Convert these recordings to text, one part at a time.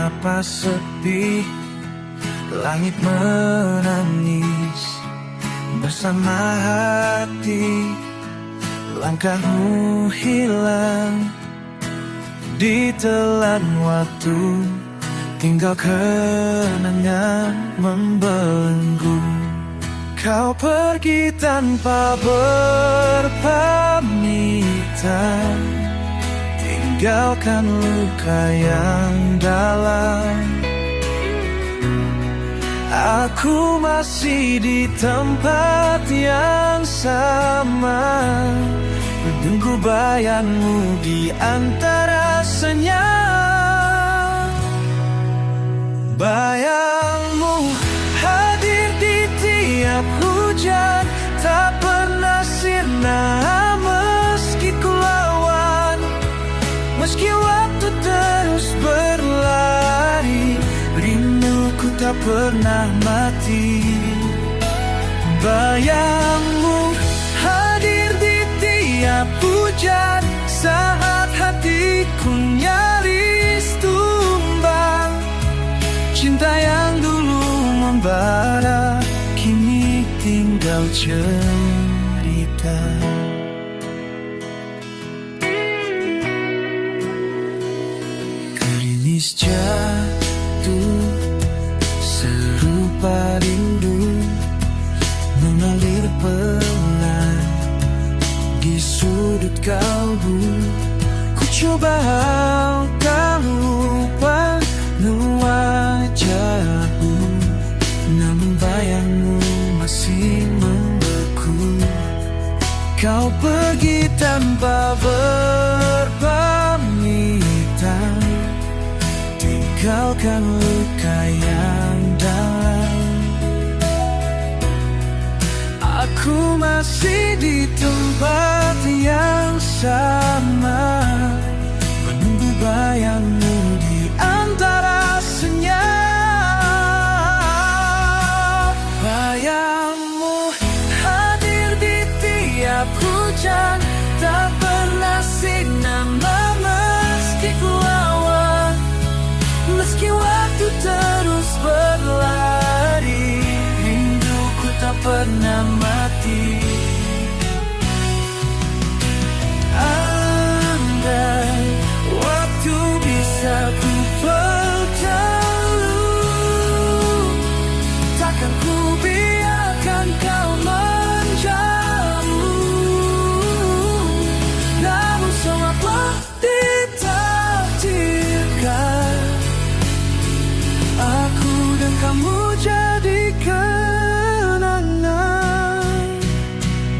Kenapa sepi, langit menangis bersama hati. Langkahmu hilang ditelan waktu, tinggal kenangan membelenggu. Kau pergi tanpa berpamitan, tinggalkan luka yang dalam. Aku masih di tempat yang sama, menunggu bayangmu di antara senyum. Bayangmu hadir di tiap hujan, tak pernah sirna meski ku lawan. Meski waktu terus berlari, rinduku tak pernah mati. Bayangmu hadir di tiap hujan, saat hatiku nyaris tumbang. Cinta yang dulu membara, kini tinggal cerita. Gerimis jatuh serupa rindu, mengalir pelan di sudut kalbu. Ku coba tak lupa wajahmu, namun bayangmu masih membeku. Kau pergi tanpa berpamitan, tinggalkan luka yang dalam. Aku masih di tempat yang sama, menunggu bayangmu di antara senyum. Bayangmu hadir di tiap hujan, tak pernah sirna meski ku lawan. Meski waktu terus berlari, rinduku tak pernah mati. Andai waktu bisa ku berlalu, takkan ku biarkan kau menjauh. Namun semua telah ditakdirkan, aku dan kamu jadi kenangan.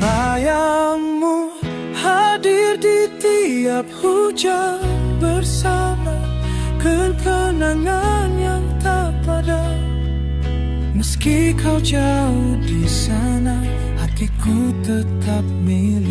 Bayangmu hadir di tiap hujan, bersama kenangan yang tak padam. Meski kau jauh di sana, hatiku tetap milik.